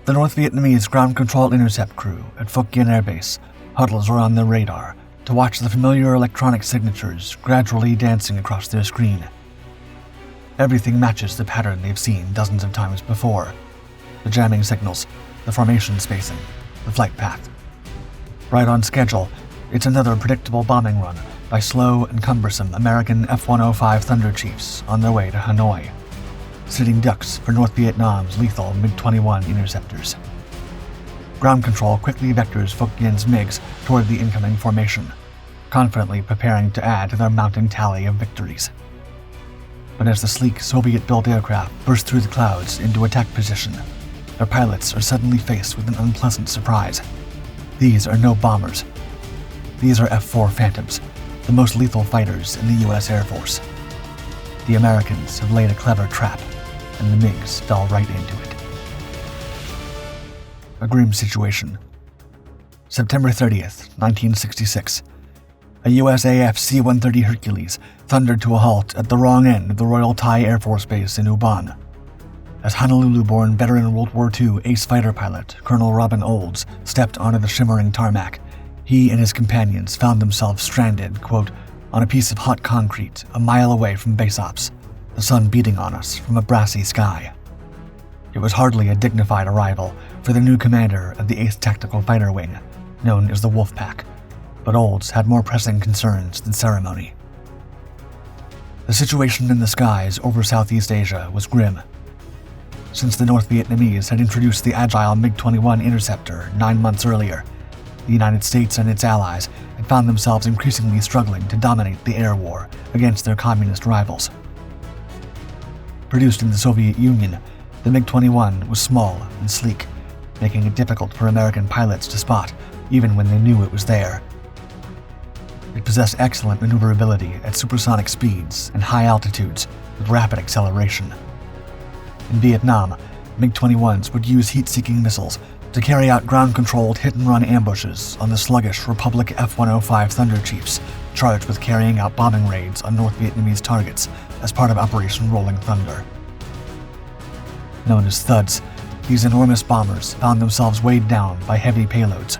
The North Vietnamese ground control intercept crew at Phuc Yen airbase huddles around their radar to watch the familiar electronic signatures gradually dancing across their screen. Everything matches the pattern they've seen dozens of times before. The jamming signals, the formation spacing, the flight path. Right on schedule, it's another predictable bombing run by slow and cumbersome American F-105 Thunderchiefs on their way to Hanoi, sitting ducks for North Vietnam's lethal MiG-21 interceptors. Ground control quickly vectors Phuc Yen's MiGs toward the incoming formation, confidently preparing to add to their mounting tally of victories. But as the sleek Soviet-built aircraft burst through the clouds into attack position, their pilots are suddenly faced with an unpleasant surprise. These are no bombers. These are F-4 Phantoms, the most lethal fighters in the U.S. Air Force. The Americans have laid a clever trap, and the MiGs fell right into it. A grim situation. September 30th, 1966. A USAF C-130 Hercules thundered to a halt at the wrong end of the Royal Thai Air Force Base in Ubon. As Honolulu-born veteran World War II ace fighter pilot Colonel Robin Olds stepped onto the shimmering tarmac, he and his companions found themselves stranded, quote, on a piece of hot concrete a mile away from base ops, the sun beating on us from a brassy sky. It was hardly a dignified arrival for the new commander of the 8th Tactical Fighter Wing, known as the Wolfpack, but Olds had more pressing concerns than ceremony. The situation in the skies over Southeast Asia was grim. Since the North Vietnamese had introduced the agile MiG-21 interceptor 9 months earlier, the United States and its allies had found themselves increasingly struggling to dominate the air war against their communist rivals. Produced in the Soviet Union, the MiG-21 was small and sleek, making it difficult for American pilots to spot, even when they knew it was there. It possessed excellent maneuverability at supersonic speeds and high altitudes with rapid acceleration. In Vietnam, MiG-21s would use heat-seeking missiles to carry out ground-controlled hit-and-run ambushes on the sluggish Republic F-105 Thunderchiefs, charged with carrying out bombing raids on North Vietnamese targets as part of Operation Rolling Thunder. Known as thuds, these enormous bombers found themselves weighed down by heavy payloads,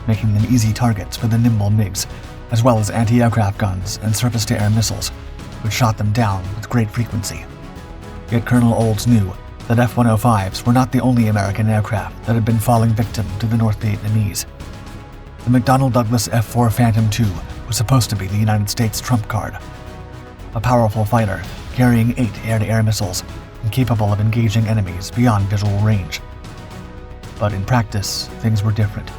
making them easy targets for the nimble MiGs, as well as anti-aircraft guns and surface-to-air missiles, which shot them down with great frequency. Yet Colonel Olds knew that F-105s were not the only American aircraft that had been falling victim to the North Vietnamese. The McDonnell Douglas F-4 Phantom II was supposed to be the United States trump card. A powerful fighter carrying 8 air-to-air missiles and capable of engaging enemies beyond visual range. But in practice, things were different.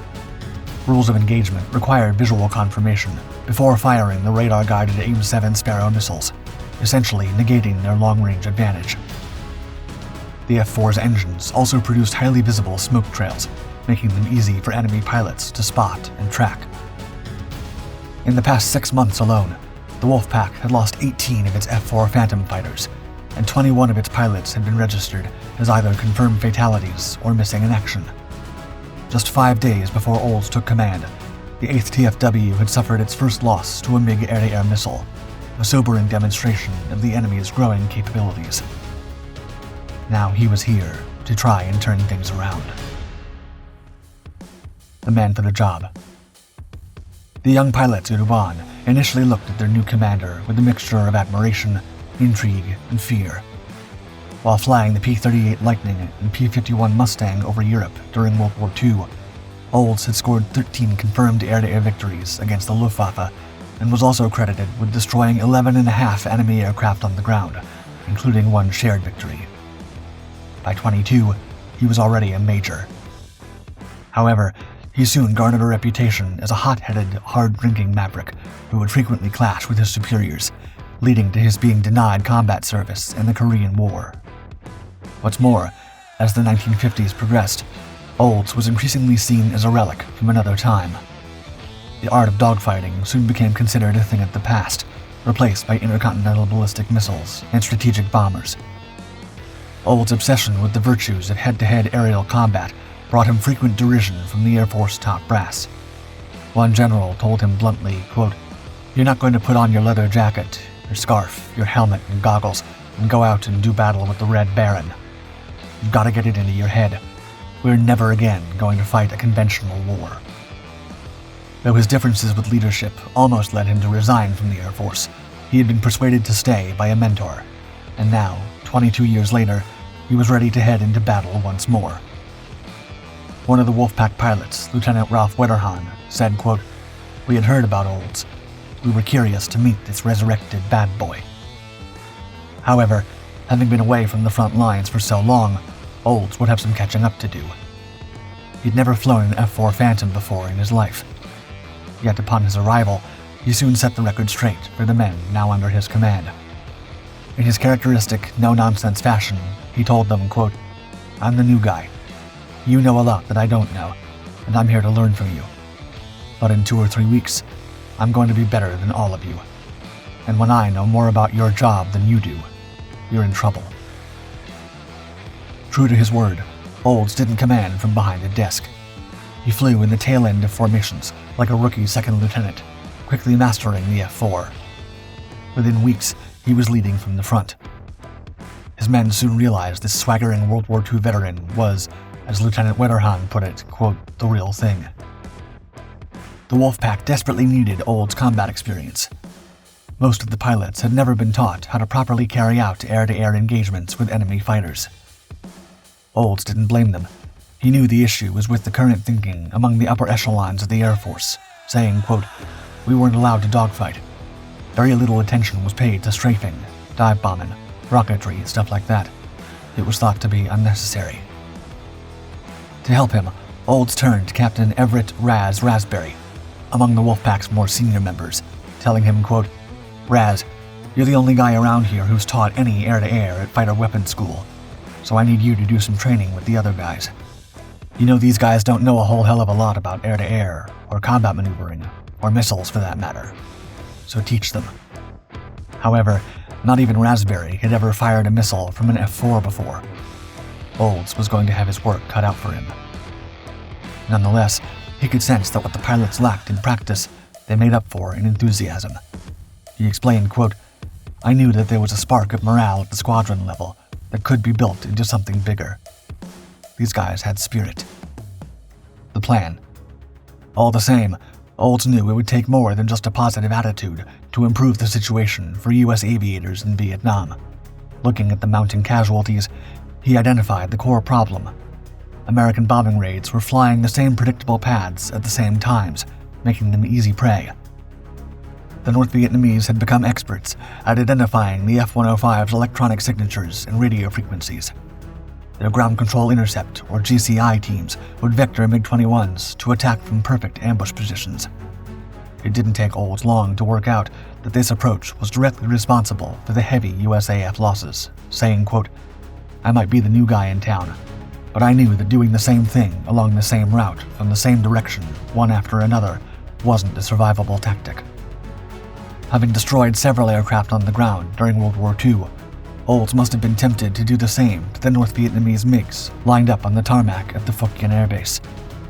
Rules of engagement required visual confirmation before firing the radar-guided AIM-7 Sparrow missiles, essentially negating their long-range advantage. The F-4's engines also produced highly visible smoke trails, making them easy for enemy pilots to spot and track. In the past 6 months alone, the Wolfpack had lost 18 of its F-4 Phantom fighters, and 21 of its pilots had been registered as either confirmed fatalities or missing in action. Just 5 days before Olds took command, the 8th TFW had suffered its first loss to a MiG air-to-air missile, a sobering demonstration of the enemy's growing capabilities. Now he was here to try and turn things around. The man for the job. The young pilots at Ubon initially looked at their new commander with a mixture of admiration, intrigue, and fear. While flying the P-38 Lightning and P-51 Mustang over Europe during World War II, Olds had scored 13 confirmed air-to-air victories against the Luftwaffe and was also credited with destroying 11.5 enemy aircraft on the ground, including one shared victory. By 22, he was already a major. However, he soon garnered a reputation as a hot-headed, hard-drinking maverick who would frequently clash with his superiors, leading to his being denied combat service in the Korean War. What's more, as the 1950s progressed, Olds was increasingly seen as a relic from another time. The art of dogfighting soon became considered a thing of the past, replaced by intercontinental ballistic missiles and strategic bombers. Olds' obsession with the virtues of head-to-head aerial combat brought him frequent derision from the Air Force top brass. One general told him bluntly, quote, "You're not going to put on your leather jacket, your scarf, your helmet and goggles, and go out and do battle with the Red Baron. You've got to get it into your head. We're never again going to fight a conventional war. Though his differences with leadership almost led him to resign from the Air Force, he had been persuaded to stay by a mentor, and now, 22 years later, he was ready to head into battle once more. One of the Wolfpack pilots, Lieutenant Ralph Wetterhahn, said, quote, "We had heard about Olds. We were curious to meet this resurrected bad boy." However, having been away from the front lines for so long, Olds would have some catching up to do. He'd never flown an F-4 Phantom before in his life. Yet upon his arrival, he soon set the record straight for the men now under his command. In his characteristic, no-nonsense fashion, he told them, quote, "I'm the new guy. You know a lot that I don't know, and I'm here to learn from you. But in 2 or 3 weeks, I'm going to be better than all of you. And when I know more about your job than you do, you're in trouble." True to his word, Olds didn't command from behind a desk. He flew in the tail end of formations like a rookie second lieutenant, quickly mastering the F-4. Within weeks, he was leading from the front. His men soon realized this swaggering World War II veteran was, as Lieutenant Wetterhahn put it, quote, "the real thing." The Wolfpack desperately needed Olds' combat experience. Most of the pilots had never been taught how to properly carry out air-to-air engagements with enemy fighters. Olds didn't blame them. He knew the issue was with the current thinking among the upper echelons of the Air Force, saying, quote, "We weren't allowed to dogfight. Very little attention was paid to strafing, dive bombing, rocketry, stuff like that. It was thought to be unnecessary." To help him, Olds turned to Captain Everett "Raz" Raspberry, among the Wolfpack's more senior members, telling him, quote, "Raz, you're the only guy around here who's taught any air-to-air at fighter weapons school, so I need you to do some training with the other guys. You know these guys don't know a whole hell of a lot about air-to-air, or combat maneuvering, or missiles for that matter. So teach them." However, not even Raspberry had ever fired a missile from an F-4 before. Olds was going to have his work cut out for him. Nonetheless, he could sense that what the pilots lacked in practice, they made up for in enthusiasm. He explained, quote, "I knew that there was a spark of morale at the squadron level that could be built into something bigger. These guys had spirit." The plan. All the same, Olds knew it would take more than just a positive attitude to improve the situation for U.S. aviators in Vietnam. Looking at the mounting casualties, he identified the core problem. American bombing raids were flying the same predictable paths at the same times, making them easy prey. The North Vietnamese had become experts at identifying the F-105's electronic signatures and radio frequencies. Their ground control intercept, or GCI teams, would vector MiG-21s to attack from perfect ambush positions. It didn't take Olds long to work out that this approach was directly responsible for the heavy USAF losses, saying, quote, "I might be the new guy in town, but I knew that doing the same thing along the same route from the same direction, one after another, wasn't a survivable tactic." Having destroyed several aircraft on the ground during World War II, Olds must have been tempted to do the same to the North Vietnamese MiGs lined up on the tarmac at the Phuc Yen airbase,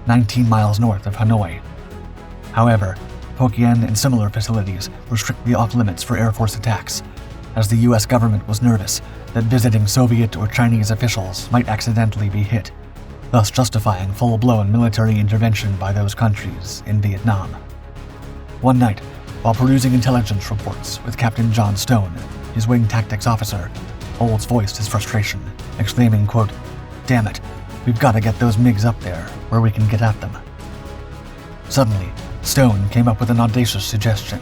19 miles north of Hanoi. However, Phuc Yen and similar facilities were strictly off-limits for Air Force attacks, as the US government was nervous that visiting Soviet or Chinese officials might accidentally be hit, thus justifying full-blown military intervention by those countries in Vietnam. One night, while perusing intelligence reports with Captain John Stone, his wing tactics officer, Olds voiced his frustration, exclaiming, quote, "Damn it, we've got to get those MiGs up there where we can get at them." Suddenly, Stone came up with an audacious suggestion.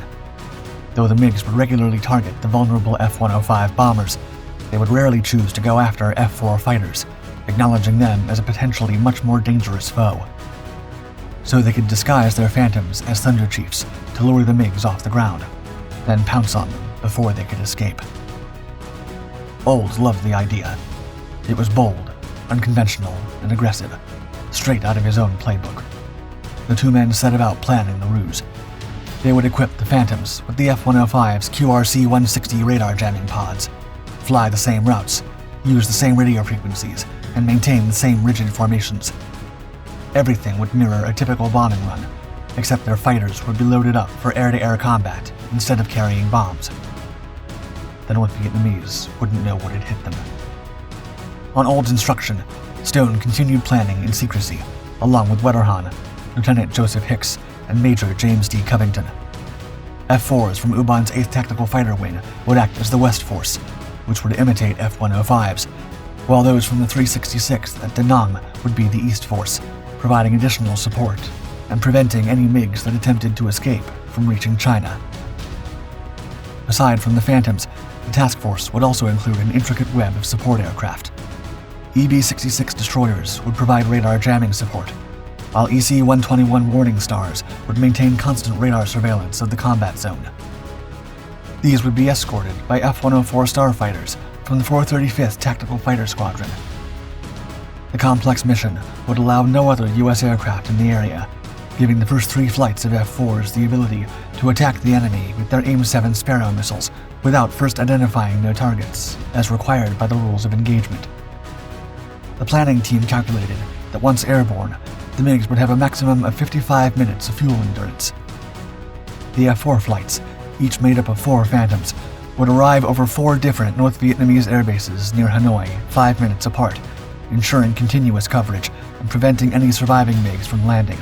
Though the MiGs would regularly target the vulnerable F-105 bombers, they would rarely choose to go after F-4 fighters, acknowledging them as a potentially much more dangerous foe. So they could disguise their Phantoms as Thunderchiefs to lure the MiGs off the ground, then pounce on them before they could escape. Olds loved the idea. It was bold, unconventional, and aggressive, straight out of his own playbook. The two men set about planning the ruse. They would equip the Phantoms with the F-105's QRC-160 radar jamming pods, fly the same routes, use the same radio frequencies, and maintain the same rigid formations. Everything would mirror a typical bombing run, except their fighters would be loaded up for air-to-air combat instead of carrying bombs. The North Vietnamese wouldn't know what had hit them. On Olds' instruction, Stone continued planning in secrecy, along with Wetterhahn, Lieutenant Joseph Hicks, and Major James D. Covington. F-4's from Ubon's 8th Tactical Fighter Wing would act as the West Force, which would imitate F-105s, while those from the 366th at Da Nang would be the East Force, providing additional support and preventing any MiGs that attempted to escape from reaching China. Aside from the Phantoms, the task force would also include an intricate web of support aircraft. EB-66 destroyers would provide radar jamming support, while EC-121 Warning Stars would maintain constant radar surveillance of the combat zone. These would be escorted by F-104 starfighters from the 435th Tactical Fighter Squadron. The complex mission would allow no other U.S. aircraft in the area, giving the first 3 flights of F-4s the ability to attack the enemy with their AIM-7 Sparrow missiles without first identifying their targets, as required by the rules of engagement. The planning team calculated that once airborne, the MiGs would have a maximum of 55 minutes of fuel endurance. The F-4 flights, each made up of 4 Phantoms, would arrive over 4 different North Vietnamese airbases near Hanoi 5 minutes apart, ensuring continuous coverage and preventing any surviving MiGs from landing.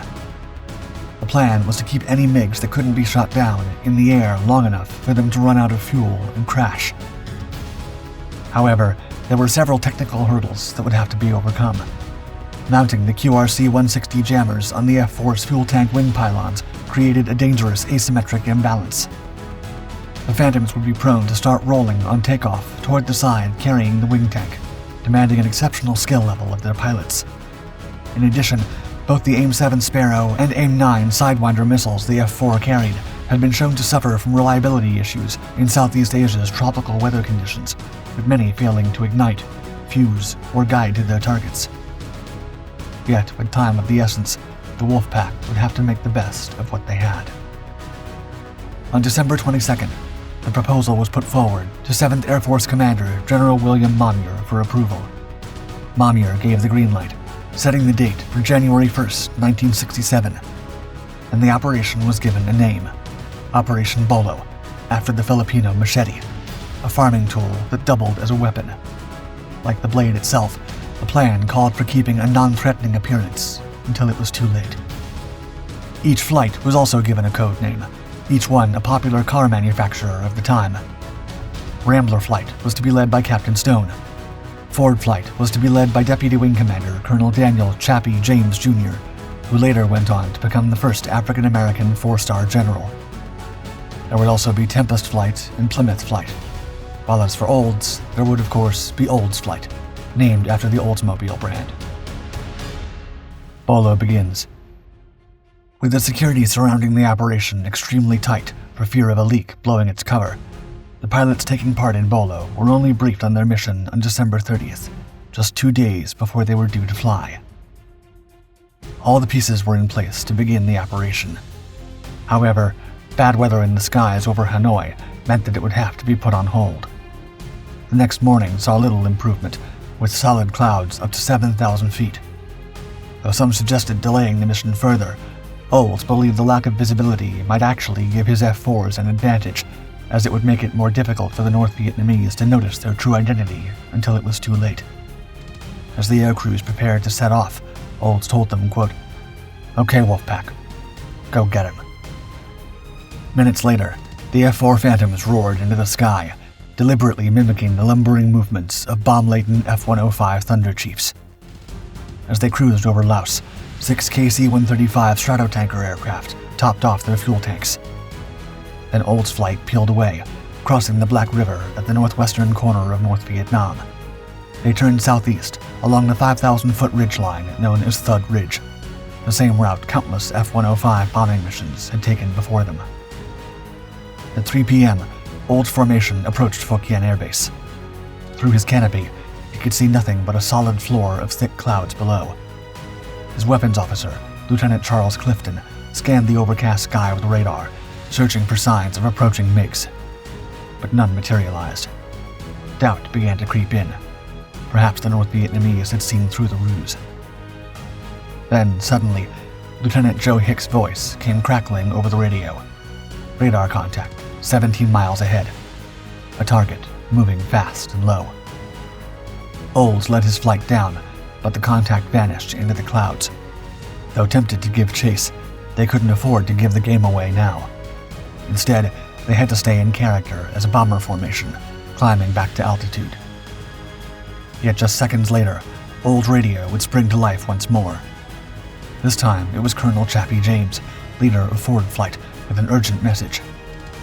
The plan was to keep any MiGs that couldn't be shot down in the air long enough for them to run out of fuel and crash. However, there were several technical hurdles that would have to be overcome. Mounting the QRC-160 jammers on the F-4's fuel tank wing pylons created a dangerous asymmetric imbalance. The Phantoms would be prone to start rolling on takeoff toward the side carrying the wing tank, demanding an exceptional skill level of their pilots. In addition, both the AIM-7 Sparrow and AIM-9 Sidewinder missiles the F-4 carried had been shown to suffer from reliability issues in Southeast Asia's tropical weather conditions, with many failing to ignite, fuse, or guide to their targets. Yet, with time of the essence, the Wolfpack would have to make the best of what they had. On December 22nd, the proposal was put forward to 7th Air Force Commander General William Mamier for approval. Mamier gave the green light, setting the date for January 1st, 1967, and the operation was given a name, Operation Bolo, after the Filipino machete, a farming tool that doubled as a weapon. Like the blade itself, the plan called for keeping a non-threatening appearance until it was too late. Each flight was also given a code name, each one a popular car manufacturer of the time. Rambler Flight was to be led by Captain Stone. Ford Flight was to be led by Deputy Wing Commander Colonel Daniel Chappie James Jr., who later went on to become the first African-American 4-star general. There would also be Tempest Flight and Plymouth Flight, while as for Olds, there would of course be Olds Flight, named after the Oldsmobile brand. Bolo begins. With the security surrounding the operation extremely tight for fear of a leak blowing its cover, the pilots taking part in Bolo were only briefed on their mission on December 30th, just 2 days before they were due to fly. All the pieces were in place to begin the operation. However, bad weather in the skies over Hanoi meant that it would have to be put on hold. The next morning saw little improvement, with solid clouds up to 7,000 feet. Though some suggested delaying the mission further, Olds believed the lack of visibility might actually give his F-4s an advantage, as it would make it more difficult for the North Vietnamese to notice their true identity until it was too late. As the air crews prepared to set off, Olds told them, quote, "Okay, Wolfpack, go get him." Minutes later, the F-4 Phantoms roared into the sky, deliberately mimicking the lumbering movements of bomb-laden F-105 Thunderchiefs. As they cruised over Laos, 6 KC-135 Stratotanker aircraft topped off their fuel tanks. Then Olds' flight peeled away, crossing the Black River at the northwestern corner of North Vietnam. They turned southeast along the 5,000-foot ridgeline known as Thud Ridge, the same route countless F-105 bombing missions had taken before them. At 3 p.m., Olds' formation approached Phuc Yen Air Base. Through his canopy, he could see nothing but a solid floor of thick clouds below. His weapons officer, Lieutenant Charles Clifton, scanned the overcast sky with radar, searching for signs of approaching MiGs. But none materialized. Doubt began to creep in. Perhaps the North Vietnamese had seen through the ruse. Then, suddenly, Lieutenant Joe Hicks' voice came crackling over the radio. Radar contact, 17 miles ahead. A target, moving fast and low. Olds let his flight down, but the contact vanished into the clouds. Though tempted to give chase, they couldn't afford to give the game away now. Instead, they had to stay in character as a bomber formation, climbing back to altitude. Yet just seconds later, Old's radio would spring to life once more. This time, it was Colonel Chappie James, leader of forward flight, with an urgent message.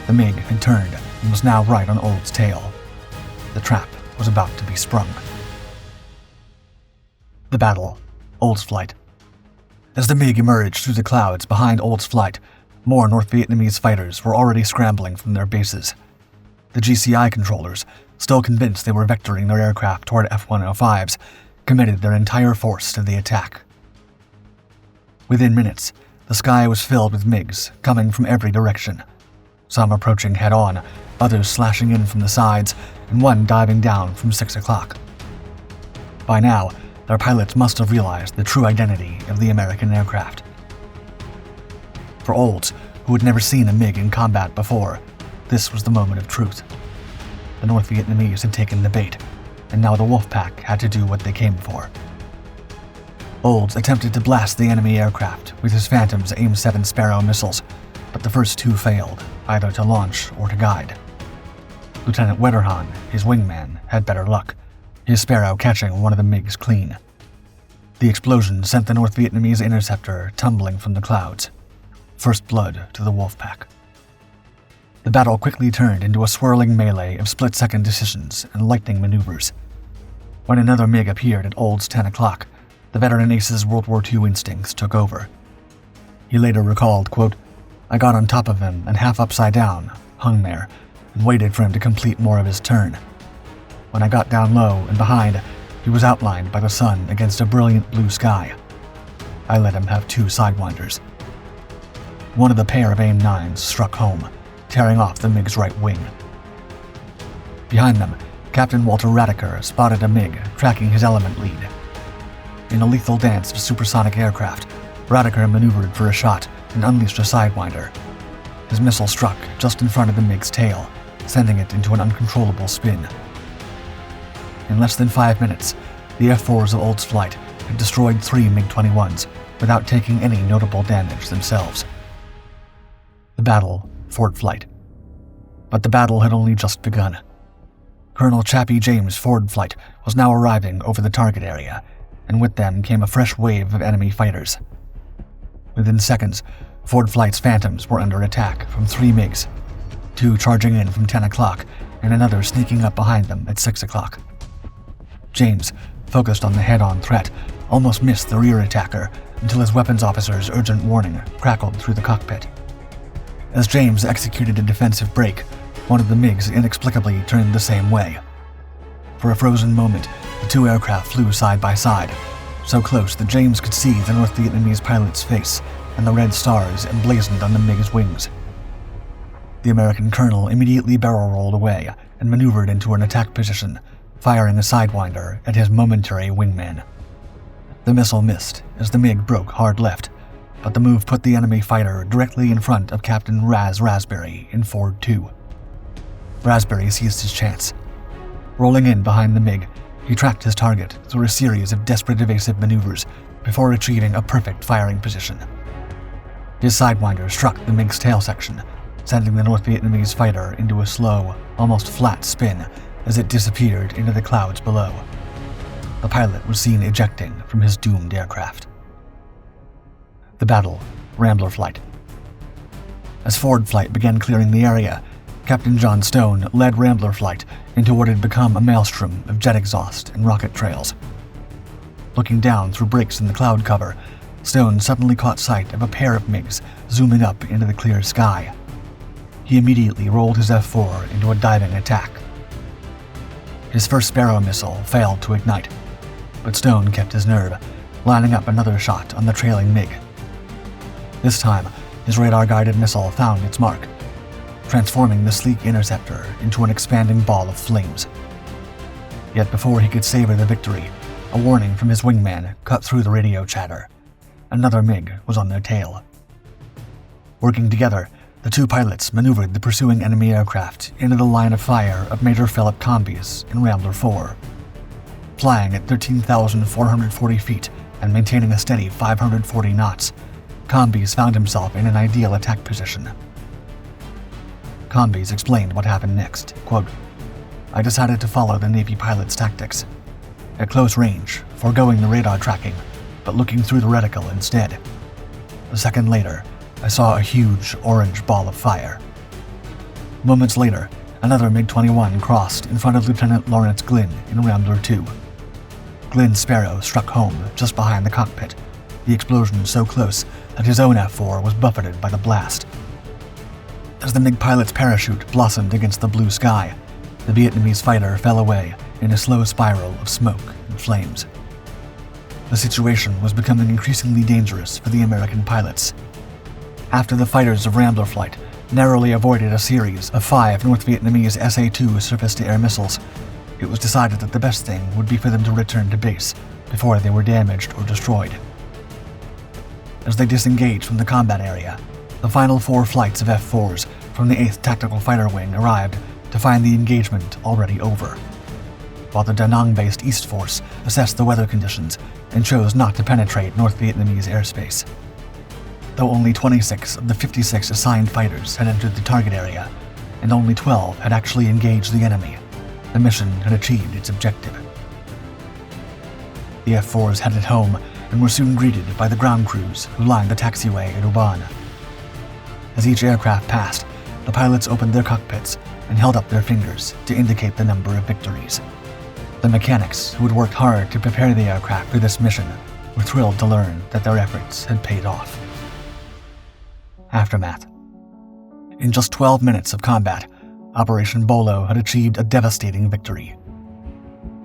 The MiG had turned and was now right on Old's tail. The trap was about to be sprung. The battle. Old's flight. As the MiG emerged through the clouds behind Old's flight, more North Vietnamese fighters were already scrambling from their bases. The GCI controllers, still convinced they were vectoring their aircraft toward F-105s, committed their entire force to the attack. Within minutes, the sky was filled with MiGs coming from every direction, some approaching head-on, others slashing in from the sides, and one diving down from 6 o'clock. By now, their pilots must have realized the true identity of the American aircraft. For Olds, who had never seen a MiG in combat before, this was the moment of truth. The North Vietnamese had taken the bait, and now the Wolfpack had to do what they came for. Olds attempted to blast the enemy aircraft with his Phantom's AIM-7 Sparrow missiles, but the first two failed, either to launch or to guide. Lieutenant Wetterhahn, his wingman, had better luck, his Sparrow catching one of the MiGs clean. The explosion sent the North Vietnamese interceptor tumbling from the clouds. First blood to the Wolfpack. The battle quickly turned into a swirling melee of split-second decisions and lightning maneuvers. When another MiG appeared at Old's 10 o'clock, the veteran ace's World War II instincts took over. He later recalled, quote, "I got on top of him and half upside down, hung there, and waited for him to complete more of his turn. When I got down low and behind, he was outlined by the sun against a brilliant blue sky. I let him have 2 sidewinders." One of the pair of AIM-9s struck home, tearing off the MiG's right wing. Behind them, Captain Walter Radiker spotted a MiG tracking his element lead. In a lethal dance of supersonic aircraft, Radiker maneuvered for a shot and unleashed a sidewinder. His missile struck just in front of the MiG's tail, sending it into an uncontrollable spin. In less than 5 minutes, the F-4's of Old's flight had destroyed 3 MiG-21s without taking any notable damage themselves. The battle, forward flight. But the battle had only just begun. Colonel Chappie James' forward flight was now arriving over the target area, and with them came a fresh wave of enemy fighters. Within seconds, forward flight's Phantoms were under attack from 3 MiGs, 2 charging in from 10 o'clock and another sneaking up behind them at 6 o'clock. James, focused on the head-on threat, almost missed the rear attacker until his weapons officer's urgent warning crackled through the cockpit. As James executed a defensive break, one of the MiGs inexplicably turned the same way. For a frozen moment, the 2 aircraft flew side by side, so close that James could see the North Vietnamese pilot's face and the red stars emblazoned on the MiG's wings. The American colonel immediately barrel-rolled away and maneuvered into an attack position, firing a sidewinder at his momentary wingman. The missile missed as the MiG broke hard left, but the move put the enemy fighter directly in front of Captain Raz Raspberry in Ford 2. Raspberry seized his chance. Rolling in behind the MiG, he tracked his target through a series of desperate evasive maneuvers before achieving a perfect firing position. His sidewinder struck the MiG's tail section, sending the North Vietnamese fighter into a slow, almost flat spin as it disappeared into the clouds below. The pilot was seen ejecting from his doomed aircraft. The battle, Rambler flight. As forward flight began clearing the area, Captain John Stone led Rambler flight into what had become a maelstrom of jet exhaust and rocket trails. Looking down through breaks in the cloud cover, Stone suddenly caught sight of a pair of MiGs zooming up into the clear sky. He immediately rolled his F-4 into a diving attack. His first Sparrow missile failed to ignite, but Stone kept his nerve, lining up another shot on the trailing MiG. This time, his radar-guided missile found its mark, transforming the sleek interceptor into an expanding ball of flames. Yet before he could savor the victory, a warning from his wingman cut through the radio chatter. Another MiG was on their tail. Working together, the 2 pilots maneuvered the pursuing enemy aircraft into the line of fire of Major Philip Combes in Rambler 4. Flying at 13,440 feet and maintaining a steady 540 knots, Combes found himself in an ideal attack position. Combes explained what happened next. Quote, "I decided to follow the Navy pilot's tactics. At close range, foregoing the radar tracking, but looking through the reticle instead. A second later, I saw a huge orange ball of fire. Moments later, another MiG-21 crossed in front of Lieutenant Lawrence Glynn in Rambler 2. Glynn's Sparrow struck home just behind the cockpit, the explosion so close that his own F-4 was buffeted by the blast. As the MiG pilot's parachute blossomed against the blue sky, the Vietnamese fighter fell away in a slow spiral of smoke and flames. The situation was becoming increasingly dangerous for the American pilots. After the fighters of Rambler Flight narrowly avoided a series of 5 North Vietnamese SA-2 surface-to-air missiles, it was decided that the best thing would be for them to return to base before they were damaged or destroyed. As they disengaged from the combat area, the final 4 flights of F-4's from the 8th Tactical Fighter Wing arrived to find the engagement already over, while the Da Nang-based East Force assessed the weather conditions and chose not to penetrate North Vietnamese airspace. Though only 26 of the 56 assigned fighters had entered the target area, and only 12 had actually engaged the enemy, the mission had achieved its objective. The F-4s headed home and were soon greeted by the ground crews who lined the taxiway at Oban. As each aircraft passed, the pilots opened their cockpits and held up their fingers to indicate the number of victories. The mechanics, who had worked hard to prepare the aircraft for this mission, were thrilled to learn that their efforts had paid off. Aftermath. In just 12 minutes of combat, Operation Bolo had achieved a devastating victory.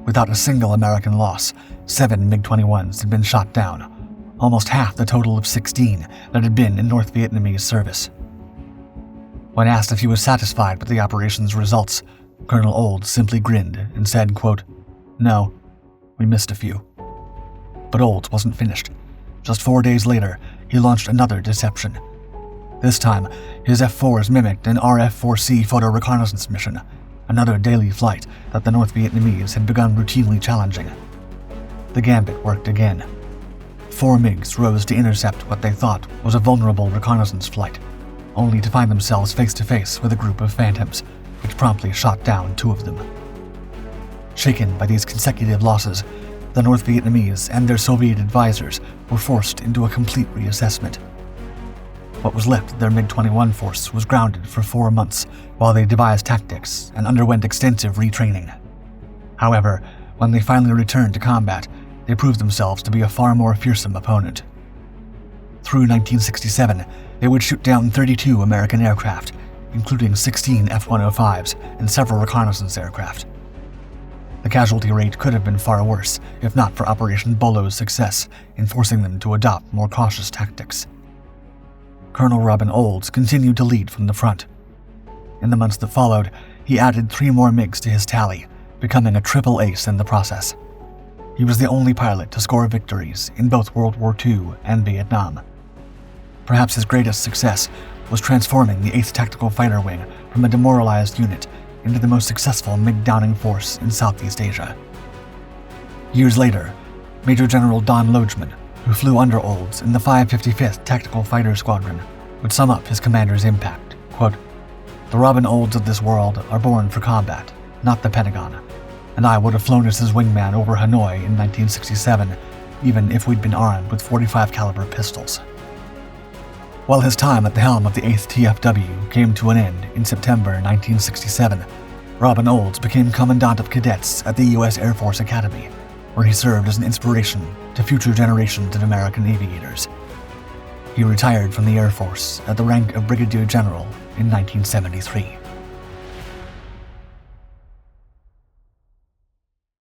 Without a single American loss, 7 MiG-21s had been shot down, almost half the total of 16 that had been in North Vietnamese service. When asked if he was satisfied with the operation's results, Colonel Olds simply grinned and said, quote, "No, we missed a few." But Olds wasn't finished. Just 4 days later, he launched another deception. This time, his F-4s mimicked an RF-4C photo reconnaissance mission, another daily flight that the North Vietnamese had begun routinely challenging. The gambit worked again. 4 MiGs rose to intercept what they thought was a vulnerable reconnaissance flight, only to find themselves face-to-face with a group of Phantoms, which promptly shot down 2 of them. Shaken by these consecutive losses, the North Vietnamese and their Soviet advisors were forced into a complete reassessment. What was left of their MiG-21 force was grounded for 4 months while they devised tactics and underwent extensive retraining. However, when they finally returned to combat, they proved themselves to be a far more fearsome opponent. Through 1967, they would shoot down 32 American aircraft, including 16 F-105s and several reconnaissance aircraft. The casualty rate could have been far worse if not for Operation Bolo's success in forcing them to adopt more cautious tactics. Colonel Robin Olds continued to lead from the front. In the months that followed, he added 3 more MiGs to his tally, becoming a triple ace in the process. He was the only pilot to score victories in both World War II and Vietnam. Perhaps his greatest success was transforming the 8th Tactical Fighter Wing from a demoralized unit into the most successful MiG-downing force in Southeast Asia. Years later, Major General Don Logeman, who flew under Olds in the 555th Tactical Fighter Squadron, would sum up his commander's impact, quote, "The Robin Olds of this world are born for combat, not the Pentagon, and I would have flown as his wingman over Hanoi in 1967, even if we'd been armed with .45 caliber pistols." While his time at the helm of the 8th TFW came to an end in September 1967, Robin Olds became Commandant of Cadets at the U.S. Air Force Academy, where he served as an inspiration to future generations of American aviators. He retired from the Air Force at the rank of Brigadier General in 1973.